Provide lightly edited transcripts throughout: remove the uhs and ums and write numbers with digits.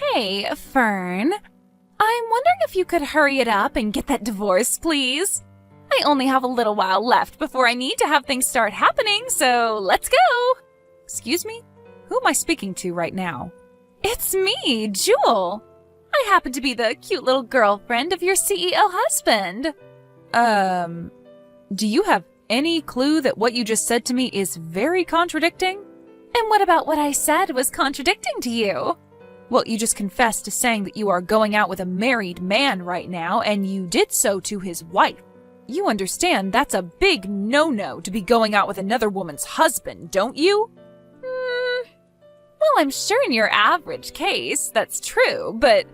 Hey, Fern. I'm wondering if you could hurry it up and get that divorce, please. I only have a little while left before I need to have things start happening, so let's go. Excuse me? Who am I speaking to right now? It's me, Jewel. I happen to be the cute little girlfriend of your CEO husband. Do you have any clue that what you just said to me is very contradicting? And what about what I said was contradicting to you? Well, you just confessed to saying that you are going out with a married man right now, and you did so to his wife. You understand that's a big no-no to be going out with another woman's husband, don't you? Well, I'm sure in your average case, that's true, but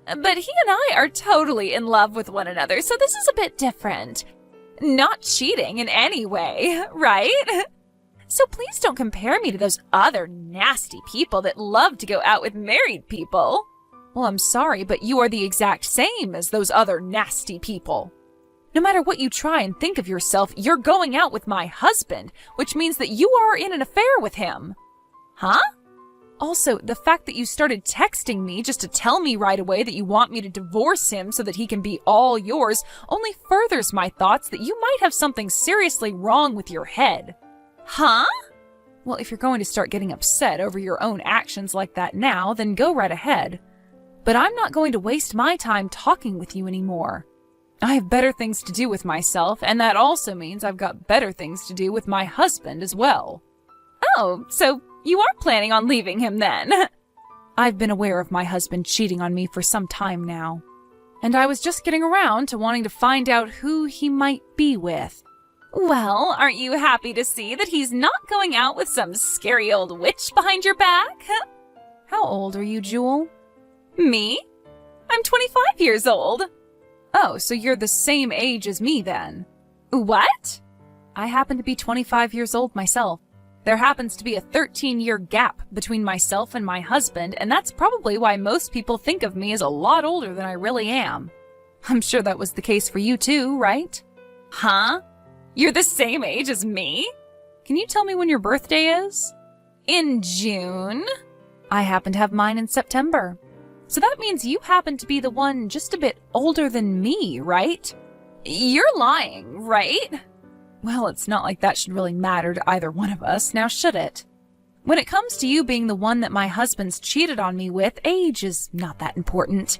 he and I are totally in love with one another, so this is a bit different. Not cheating in any way, right? So please don't compare me to those other nasty people that love to go out with married people. Well, I'm sorry, but you are the exact same as those other nasty people. No matter what you try and think of yourself, you're going out with my husband, which means that you are in an affair with him. Huh? Also, the fact that you started texting me just to tell me right away that you want me to divorce him so that he can be all yours only furthers my thoughts that you might have something seriously wrong with your head. Huh? Well, if you're going to start getting upset over your own actions like that now, then go right ahead. But I'm not going to waste my time talking with you anymore. I have better things to do with myself, and that also means I've got better things to do with my husband as well. Oh, so you are planning on leaving him then? I've been aware of my husband cheating on me for some time now, and I was just getting around to wanting to find out who he might be with. Well, aren't you happy to see that he's not going out with some scary old witch behind your back? How old are you, Jewel? Me? I'm 25 years old. Oh, so you're the same age as me then. What? I happen to be 25 years old myself. There happens to be a 13-year gap between myself and my husband, and that's probably why most people think of me as a lot older than I really am. I'm sure that was the case for you too, right? Huh? You're the same age as me? Can you tell me when your birthday is? In June? I happen to have mine in September. So that means you happen to be the one just a bit older than me, right? You're lying, right? Well, it's not like that should really matter to either one of us, now should it? When it comes to you being the one that my husband's cheated on me with, age is not that important.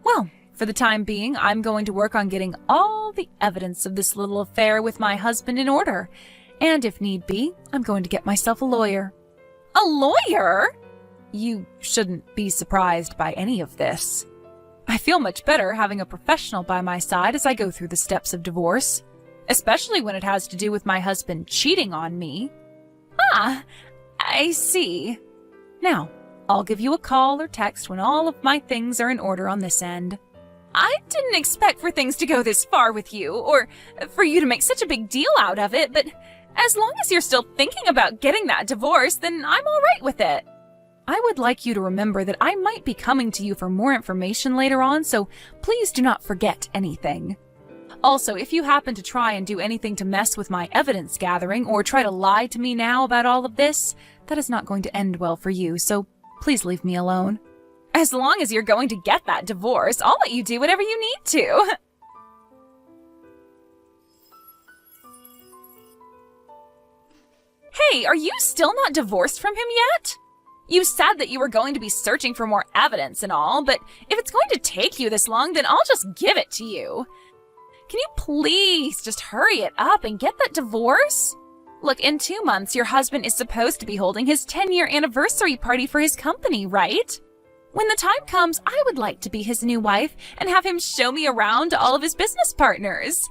Well, for the time being, I'm going to work on getting all the evidence of this little affair with my husband in order. And if need be, I'm going to get myself a lawyer. A lawyer? You shouldn't be surprised by any of this. I feel much better having a professional by my side as I go through the steps of divorce, especially when it has to do with my husband cheating on me. Ah, I see. Now, I'll give you a call or text when all of my things are in order on this end. I didn't expect for things to go this far with you, or for you to make such a big deal out of it, but as long as you're still thinking about getting that divorce, then I'm all right with it. I would like you to remember that I might be coming to you for more information later on, so please do not forget anything. Also, if you happen to try and do anything to mess with my evidence gathering or try to lie to me now about all of this, that is not going to end well for you, so please leave me alone. As long as you're going to get that divorce, I'll let you do whatever you need to. Hey, are you still not divorced from him yet? You said that you were going to be searching for more evidence and all, but if it's going to take you this long, then I'll just give it to you. Can you please just hurry it up and get that divorce? Look, in 2 months, your husband is supposed to be holding his 10-year anniversary party for his company, right? When the time comes, I would like to be his new wife and have him show me around to all of his business partners.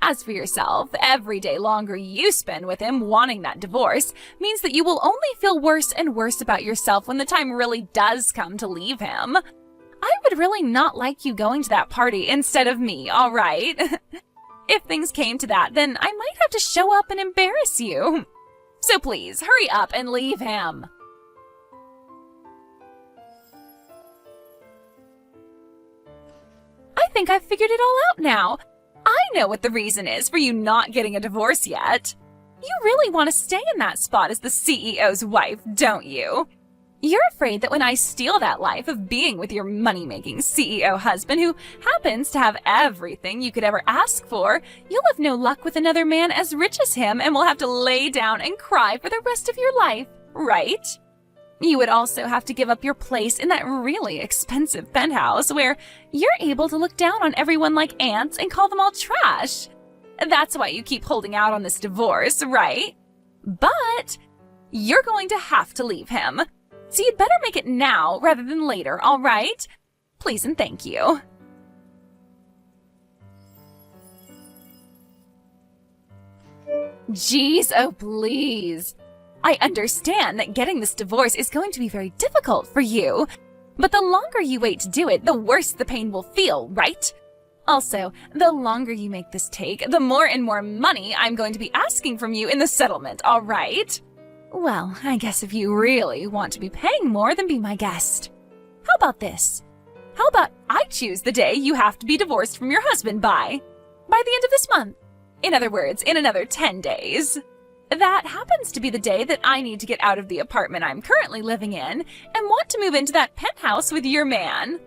As for yourself, every day longer you spend with him wanting that divorce means that you will only feel worse and worse about yourself when the time really does come to leave him. I would really not like you going to that party instead of me, all right? If things came to that, then I might have to show up and embarrass you. So please, hurry up and leave him. I think I've figured it all out now. I know what the reason is for you not getting a divorce yet. You really want to stay in that spot as the CEO's wife, don't you? You're afraid that when I steal that life of being with your money-making CEO husband who happens to have everything you could ever ask for, you'll have no luck with another man as rich as him and will have to lay down and cry for the rest of your life, right? You would also have to give up your place in that really expensive penthouse where you're able to look down on everyone like ants and call them all trash. That's why you keep holding out on this divorce, right? But you're going to have to leave him. So you'd better make it now rather than later, all right? Please and thank you. Jeez, oh please. I understand that getting this divorce is going to be very difficult for you, but the longer you wait to do it, the worse the pain will feel, right? Also, the longer you make this take, the more and more money I'm going to be asking from you in the settlement, all right? Well, I guess if you really want to be paying more, then be my guest. How about this? How about I choose the day you have to be divorced from your husband by the end of this month? In other words, in another 10 days. That happens to be the day that I need to get out of the apartment I'm currently living in and want to move into that penthouse with your man.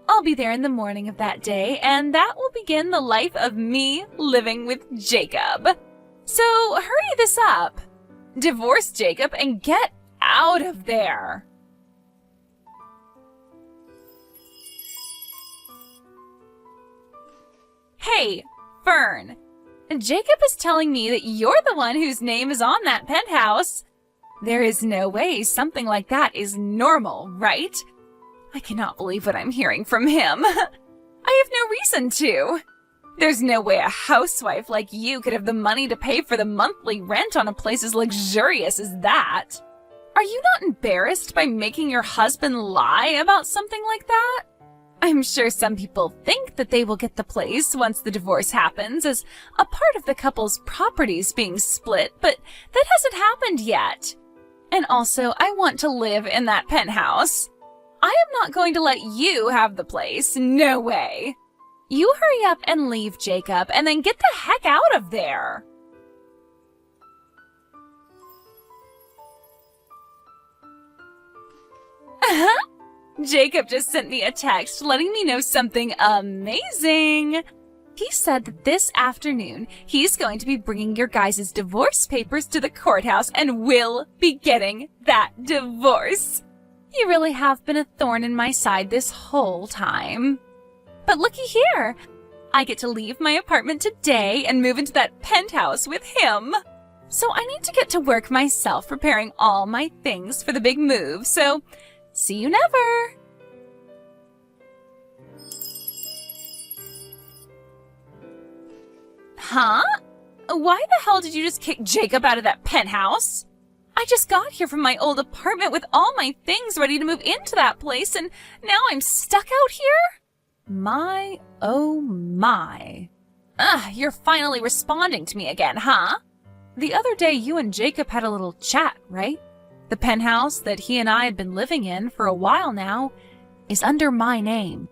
I'll be there in the morning of that day, and that will begin the life of me living with Jacob. So hurry this up. Divorce Jacob and get out of there. Hey, Fern. Jacob is telling me that you're the one whose name is on that penthouse. There is no way something like that is normal, right? I cannot believe what I'm hearing from him. I have no reason to. There's no way a housewife like you could have the money to pay for the monthly rent on a place as luxurious as that. Are you not embarrassed by making your husband lie about something like that? I'm sure some people think that they will get the place once the divorce happens as a part of the couple's properties being split, but that hasn't happened yet. And also, I want to live in that penthouse. I am not going to let you have the place. No way. You hurry up and leave, Jacob, and then get the heck out of there. Jacob just sent me a text letting me know something amazing. He said that this afternoon he's going to be bringing your guys' divorce papers to the courthouse and will be getting that divorce. You really have been a thorn in my side this whole time. But looky here. I get to leave my apartment today and move into that penthouse with him. So I need to get to work myself preparing all my things for the big move, so see you never. Huh? Why the hell did you just kick Jacob out of that penthouse? I just got here from my old apartment with all my things ready to move into that place, and now I'm stuck out here? My, oh my. You're finally responding to me again, huh? The other day you and Jacob had a little chat, right? The penthouse that he and I had been living in for a while now is under my name.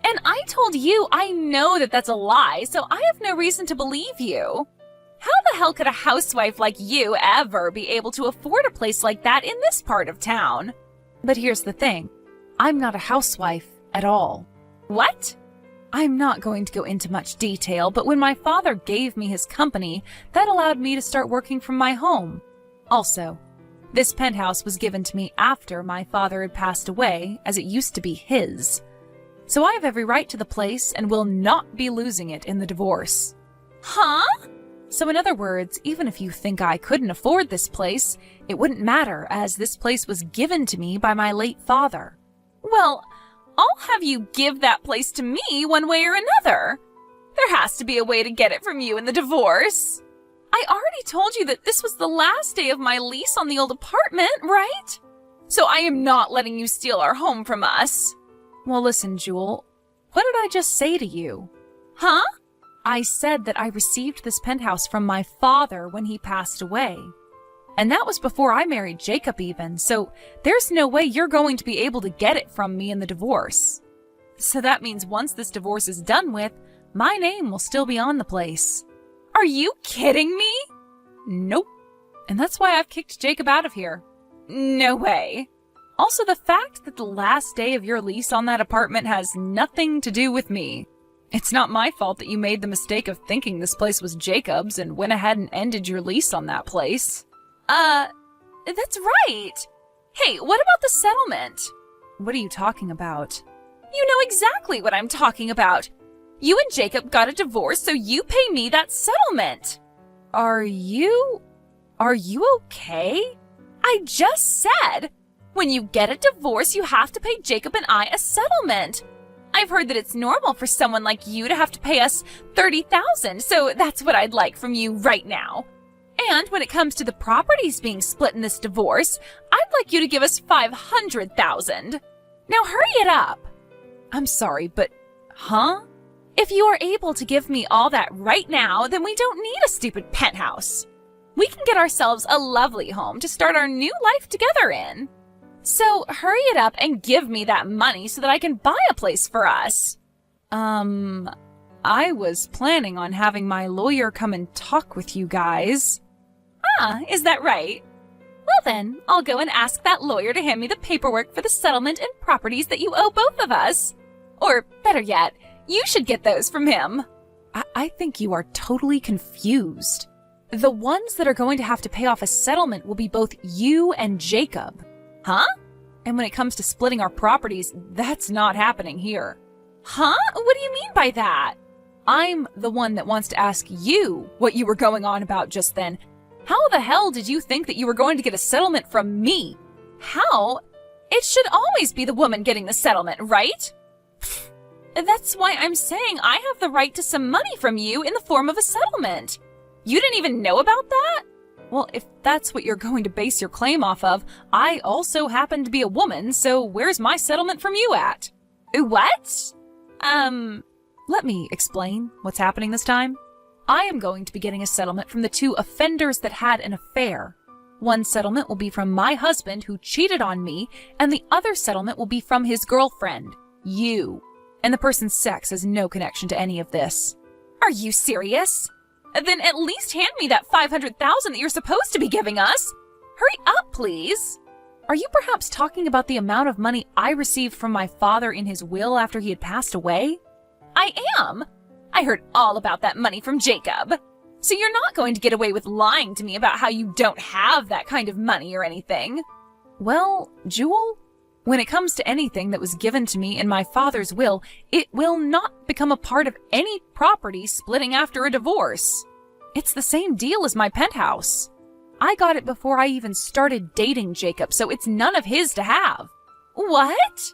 And I told you I know that that's a lie, so I have no reason to believe you. How the hell could a housewife like you ever be able to afford a place like that in this part of town? But here's the thing. I'm not a housewife at all. What? I'm not going to go into much detail, but when my father gave me his company, that allowed me to start working from my home. Also, this penthouse was given to me after my father had passed away, as it used to be his. So I have every right to the place and will not be losing it in the divorce. Huh? So in other words, even if you think I couldn't afford this place, it wouldn't matter as this place was given to me by my late father. Well, I'll have you give that place to me one way or another. There has to be a way to get it from you in the divorce. I already told you that this was the last day of my lease on the old apartment, right? So I am not letting you steal our home from us. Well, listen, Jewel, what did I just say to you? Huh? I said that I received this penthouse from my father when he passed away. And that was before I married Jacob even, so there's no way you're going to be able to get it from me in the divorce. So that means once this divorce is done with, my name will still be on the place. Are you kidding me? Nope. And that's why I've kicked Jacob out of here. No way. Also, the fact that the last day of your lease on that apartment has nothing to do with me. It's not my fault that you made the mistake of thinking this place was Jacob's and went ahead and ended your lease on that place. That's right. Hey, what about the settlement? What are you talking about? You know exactly what I'm talking about. You and Jacob got a divorce, so you pay me that settlement. Are you okay? I just said, when you get a divorce, you have to pay Jacob and I a settlement. I've heard that it's normal for someone like you to have to pay us $30,000, so that's what I'd like from you right now. And when it comes to the properties being split in this divorce, I'd like you to give us $500,000. Now hurry it up. I'm sorry, but huh? If you are able to give me all that right now, then we don't need a stupid penthouse. We can get ourselves a lovely home to start our new life together in. So hurry it up and give me that money so that I can buy a place for us. I was planning on having my lawyer come and talk with you guys. Ah, is that right? Well then, I'll go and ask that lawyer to hand me the paperwork for the settlement and properties that you owe both of us. Or better yet, you should get those from him. I think you are totally confused. The ones that are going to have to pay off a settlement will be both you and Jacob. Huh? And when it comes to splitting our properties, that's not happening here. Huh? What do you mean by that? I'm the one that wants to ask you what you were going on about just then. How the hell did you think that you were going to get a settlement from me? How? It should always be the woman getting the settlement, right? Pfft. That's why I'm saying I have the right to some money from you in the form of a settlement. You didn't even know about that? Well, if that's what you're going to base your claim off of, I also happen to be a woman, so where's my settlement from you at? What? Let me explain what's happening this time. I am going to be getting a settlement from the two offenders that had an affair. One settlement will be from my husband who cheated on me, and the other settlement will be from his girlfriend, you. And the person's sex has no connection to any of this. Are you serious? Then at least hand me that $500,000 that you're supposed to be giving us. Hurry up, please. Are you perhaps talking about the amount of money I received from my father in his will after he had passed away? I am. I heard all about that money from Jacob. So you're not going to get away with lying to me about how you don't have that kind of money or anything. Well, Jewel, when it comes to anything that was given to me in my father's will, it will not become a part of any property splitting after a divorce. It's the same deal as my penthouse. I got it before I even started dating Jacob, so it's none of his to have. What?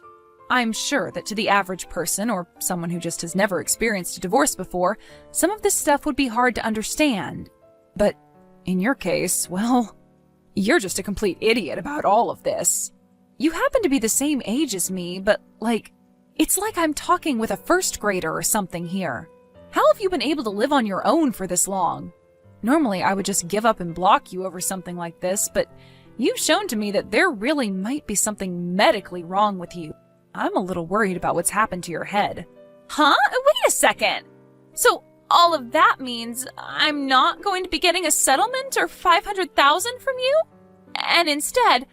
I'm sure that to the average person, or someone who just has never experienced a divorce before, some of this stuff would be hard to understand. But in your case, well, you're just a complete idiot about all of this. You happen to be the same age as me, but it's like I'm talking with a first grader or something here. How have you been able to live on your own for this long? Normally, I would just give up and block you over something like this, but you've shown to me that there really might be something medically wrong with you. I'm a little worried about what's happened to your head. Huh? Wait a second. So all of that means I'm not going to be getting a settlement or $500,000 from you? And instead,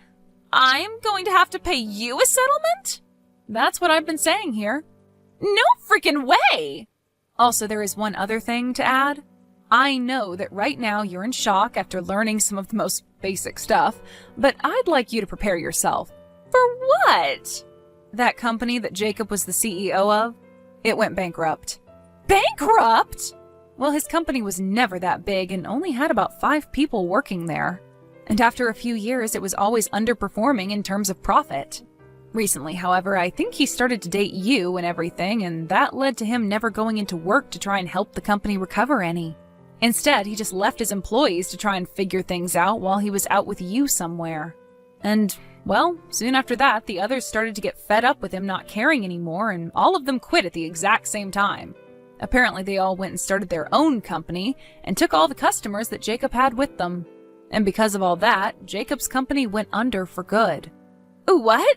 I'm going to have to pay you a settlement? That's what I've been saying here. No freaking way! Also, there is one other thing to add. I know that right now you're in shock after learning some of the most basic stuff, but I'd like you to prepare yourself. For what? That company that Jacob was the CEO of, it went bankrupt. Bankrupt? Well, his company was never that big and only had about 5 people working there. And after a few years, it was always underperforming in terms of profit. Recently, however, I think he started to date you and everything, and that led to him never going into work to try and help the company recover any. Instead, he just left his employees to try and figure things out while he was out with you somewhere. And, well, soon after that, the others started to get fed up with him not caring anymore, and all of them quit at the exact same time. Apparently, they all went and started their own company and took all the customers that Jacob had with them. And because of all that, Jacob's company went under for good. What?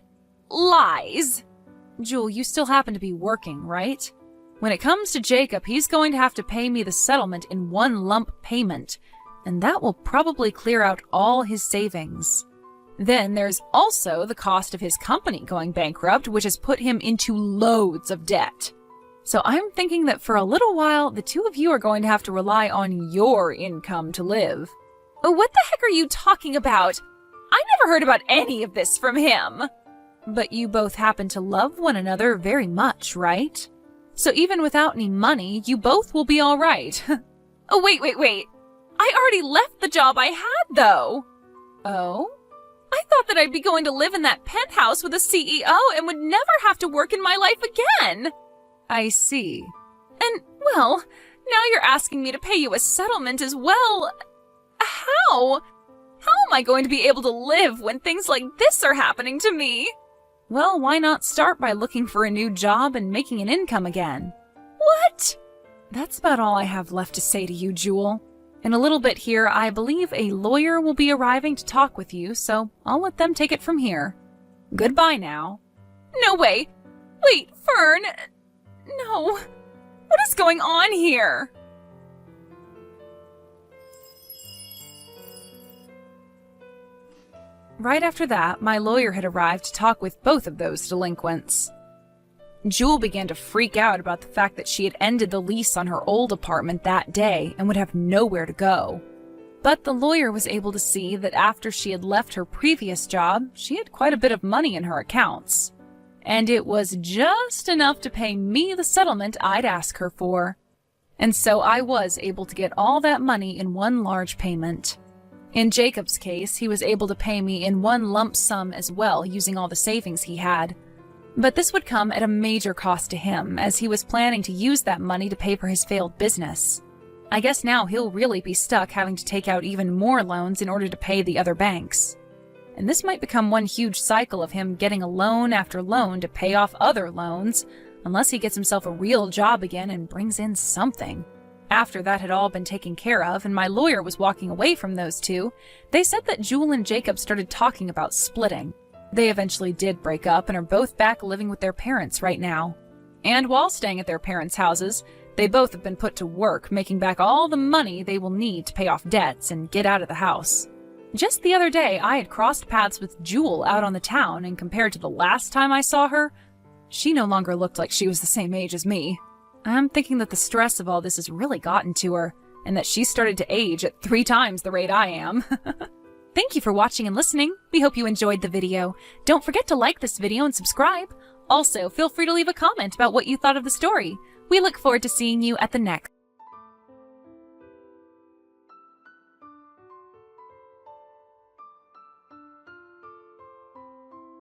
Lies. Jewel, you still happen to be working, right? When it comes to Jacob, he's going to have to pay me the settlement in one lump payment, and that will probably clear out all his savings. Then there's also the cost of his company going bankrupt, which has put him into loads of debt. So I'm thinking that for a little while, the two of you are going to have to rely on your income to live. What the heck are you talking about? I never heard about any of this from him. But you both happen to love one another very much, right? So even without any money, you both will be all right. Oh, wait. I already left the job I had, though. Oh? I thought that I'd be going to live in that penthouse with a CEO and would never have to work in my life again. I see. And, well, now you're asking me to pay you a settlement as well. How? How am I going to be able to live when things like this are happening to me? Well, why not start by looking for a new job and making an income again? What? That's about all I have left to say to you, Jewel. In a little bit here, I believe a lawyer will be arriving to talk with you, so I'll let them take it from here. Goodbye now. No way. Wait, Fern. No. What is going on here? Right after that, my lawyer had arrived to talk with both of those delinquents. Jewel began to freak out about the fact that she had ended the lease on her old apartment that day and would have nowhere to go. But the lawyer was able to see that after she had left her previous job, she had quite a bit of money in her accounts. And it was just enough to pay me the settlement I'd ask her for. And so I was able to get all that money in one large payment. In Jacob's case, he was able to pay me in one lump sum as well, using all the savings he had. But this would come at a major cost to him, as he was planning to use that money to pay for his failed business. I guess now he'll really be stuck having to take out even more loans in order to pay the other banks. And this might become one huge cycle of him getting a loan after loan to pay off other loans, unless he gets himself a real job again and brings in something. After that had all been taken care of and my lawyer was walking away from those two, they said that Jewel and Jacob started talking about splitting. They eventually did break up and are both back living with their parents right now. And while staying at their parents' houses, they both have been put to work making back all the money they will need to pay off debts and get out of the house. Just the other day, I had crossed paths with Jewel out on the town, and compared to the last time I saw her, she no longer looked like she was the same age as me. I'm thinking that the stress of all this has really gotten to her, and that she started to age at 3 times the rate I am. Thank you for watching and listening. We hope you enjoyed the video. Don't forget to like this video and subscribe. Also, feel free to leave a comment about what you thought of the story. We look forward to seeing you at the next.